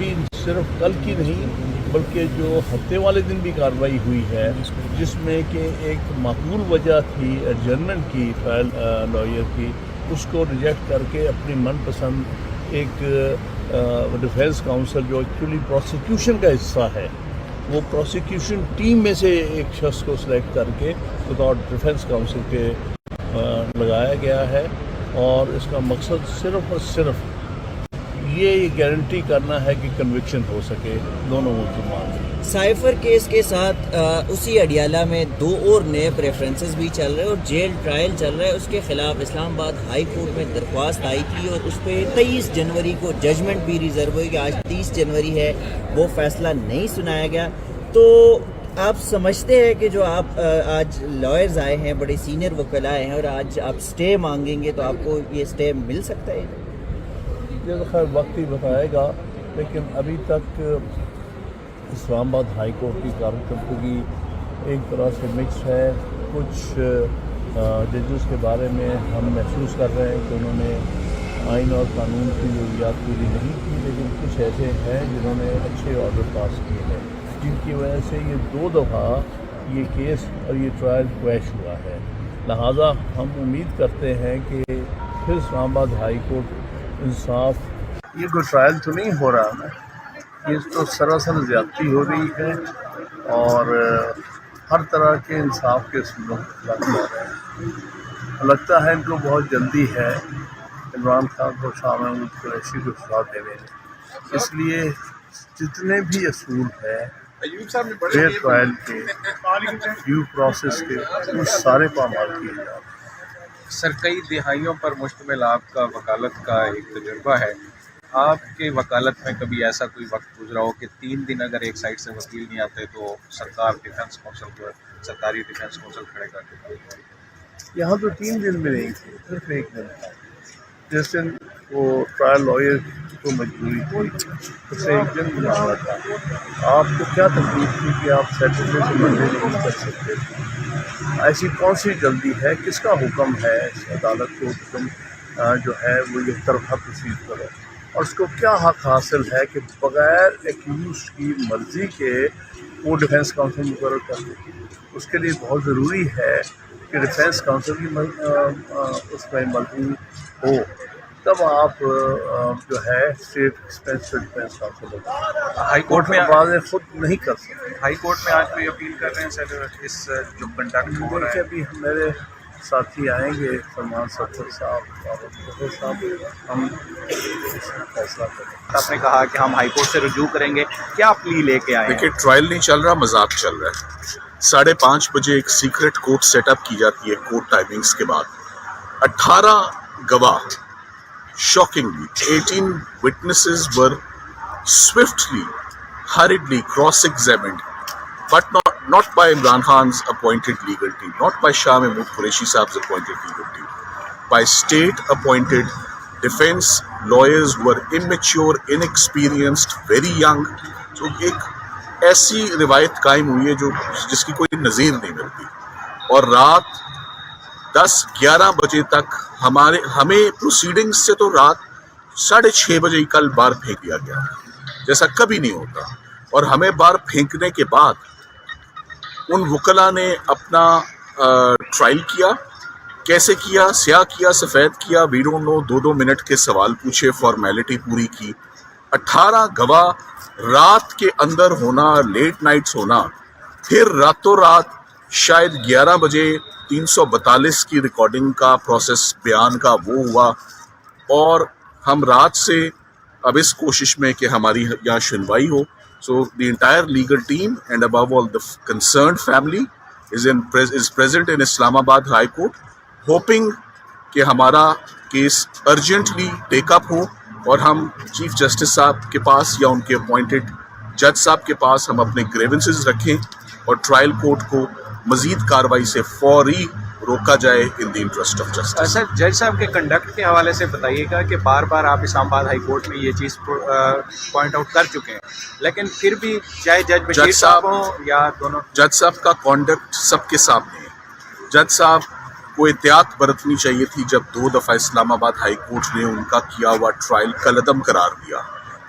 ابھی صرف کل کی نہیں بلکہ جو ہفتے والے دن بھی کارروائی ہوئی ہے جس میں کہ ایک معقول وجہ تھی ایڈجرنمنٹ کی ٹرائل لائر کی، اس کو ریجیکٹ کر کے اپنی من پسند ایک ڈیفینس کاؤنسل جو ایکچولی پروسیکیوشن کا حصہ ہے، وہ پروسیکیوشن ٹیم میں سے ایک شخص کو سلیکٹ کر کے بطور ڈیفینس کاؤنسل کے لگایا گیا ہے، اور اس کا مقصد صرف اور صرف یہ گارنٹی کرنا ہے کہ کنوکشن ہو سکے دونوں ملزمان۔ سائفر کیس کے ساتھ اسی اڈیالہ میں 2 اور نئے پریفرنسز بھی چل رہے اور جیل ٹرائل چل رہا ہے، اس کے خلاف اسلام آباد ہائی کورٹ میں درخواست آئی تھی اور اس پہ 23 جنوری کو ججمنٹ بھی ریزرو ہوئی کہ آج 30 جنوری ہے، وہ فیصلہ نہیں سنایا گیا۔ تو آپ سمجھتے ہیں کہ جو آپ آج لائرز آئے ہیں، بڑے سینئر وکلاء آئے ہیں اور آج آپ سٹے مانگیں گے تو آپ کو یہ سٹے مل سکتا ہے؟ یہ تو خیر وقت ہی بتائے گا، لیکن ابھی تک اسلام آباد ہائی کورٹ کی کارکردگی ایک طرح سے مکس ہے۔ کچھ ججز کے بارے میں ہم محسوس کر رہے ہیں کہ انہوں نے آئین اور قانون کی ضروریات پوری نہیں کی، لیکن کچھ ایسے ہیں جنہوں نے اچھے آرڈر پاس کیے ہیں جن کی وجہ سے یہ 2 دفعہ یہ کیس اور یہ ٹرائل کویش ہوا ہے۔ لہٰذا ہم امید کرتے ہیں کہ پھر اسلام آباد ہائی کورٹ انصاف، یہ کوئی ٹرائل تو نہیں ہو رہا ہے، یہ تو سراسر زیادتی ہو رہی ہے اور ہر طرح کے انصاف کے اصولوں کے خلاف ہو رہے ہیں۔ لگتا ہے ان کو بہت جلدی ہے عمران خان کو، شاہ محمود قریشی کو سزا دینے، اس لیے جتنے بھی اصول ہیں فیئر ٹرائل کے، ڈیو پروسیس کے، وہ سارے پامال کیے جا رہے ہیں۔ سر، کئی دہائیوں پر مشتمل آپ کا وکالت کا ایک تجربہ ہے، آپ کے وکالت میں کبھی ایسا کوئی وقت گزرا ہو کہ 3 دن اگر ایک سائڈ سے وکیل نہیں آتے تو سرکار ڈیفینس کونسل کو، سرکاری ڈیفینس کونسل کھڑے کر دیتی ہے؟ یہاں تو 3 دن میں نہیں تھے، صرف 1 دن تھا۔ جس دن وہ ٹرائل لائر کو مجبوری تھی اسے 1 دن بنانا تھا۔ آپ کو کیا تکلیف تھی کہ آپ سیٹرڈے سے منڈے نہیں کر سکتے تھے؟ ایسی کون سی جلدی ہے؟ کس کا حکم ہے اس عدالت کو حکم جو ہے وہ ایک طرفہ پروسیڈ کرو، اور اس کو کیا حق حاصل ہے کہ بغیر ایکیوز کی مرضی کے وہ ڈیفینس کاؤنسل مقرر کر دے؟ اس کے لیے بہت ضروری ہے کہ ڈیفینس کاؤنسل کی اس میں ملزوم ہو، تب آپ جو ہے اسٹیٹ ایکسپینس ڈیفینس کاؤنسل ہوگا۔ ہائی کورٹ میں خود نہیں کر سکتے۔ ہائی کورٹ میں آج کوئی اپیل کر رہے ہیں سر اس جو کنڈکٹ ہو رہا ہے؟ ابھی میرے ساتھی آئیں گے، سلمان سفر صاحب اور ظفر صاحب، ہم اس میں فیصلہ کریں۔ آپ نے کہا کہ ہم ہائی کورٹ سے رجوع کریں گے، کیا پلی لے کے آئے ہیں؟ دیکھیے، ٹرائل نہیں چل رہا، مذاق چل رہا ہے۔ 5:30 بجے ایک سیکرٹ کورٹ سیٹ اپ کی جاتی ہے کورٹ ٹائمنگز کے بعد۔ 18 گواہ، shockingly 18 witnesses were swiftly, hurriedly cross-examined, but not by Imran Khan's appointed legal team, not by Shah Mahmood Qureshi Saab's appointed legal team, by state-appointed defense lawyers who were immature, inexperienced, very young. So ایک ایسی روایت قائم ہوئی ہے جس کی کوئی نظیر نہیں ملتی، اور رات 10-11 بجے تک ہمیں پروسیڈنگز سے تو رات 6:30 بجے ہی کل باہر پھینک دیا گیا، جیسا کبھی نہیں ہوتا۔ اور ہمیں باہر پھینکنے کے بعد ان وکلاء نے اپنا ٹرائل کیا، کیسے کیا؟ سیاہ کیا، سفید کیا، وی ڈونٹ نو، 2 منٹ کے سوال پوچھے، فارمیلٹی پوری کی۔ 18 گواہ رات کے اندر ہونا، لیٹ نائٹس ہونا، پھر راتوں رات شاید 11 بجے 342 کی ریکارڈنگ کا پروسیس بیان کا وہ ہوا، اور ہم رات سے اب اس کوشش میں کہ ہماری یہاں سنوائی ہو۔ So the entire legal team and ابو all the concerned family is present in Islamabad high court, hoping کہ ہمارا کیس ارجنٹلی ٹیک اپ ہو اور ہم چیف جسٹس صاحب کے پاس یا ان کے اپوائنٹڈ جج صاحب کے پاس ہم اپنے گریونسز رکھیں اور ٹرائل کورٹ کو مزید کارروائی سے فوری روکا جائے ان دی انٹرسٹ آف جسٹس. سر, جج صاحب کے کنڈکٹ کے حوالے سے بتائیے گا کہ بار بار آپ اسلام آباد ہائی کورٹ میں یہ چیز پوائنٹ آؤٹ کر چکے ہیں, لیکن پھر بھی چاہے جج بشیر صاحب ہوں یا دونوں, جج صاحب کا کانڈکٹ سب کے سامنے ہے. جج صاحب کو احتیاط برتنی چاہیے تھی جب 2 دفعہ اسلام آباد ہائی کورٹ نے ان کا کیا ہوا ٹرائل کالعدم قرار دیا.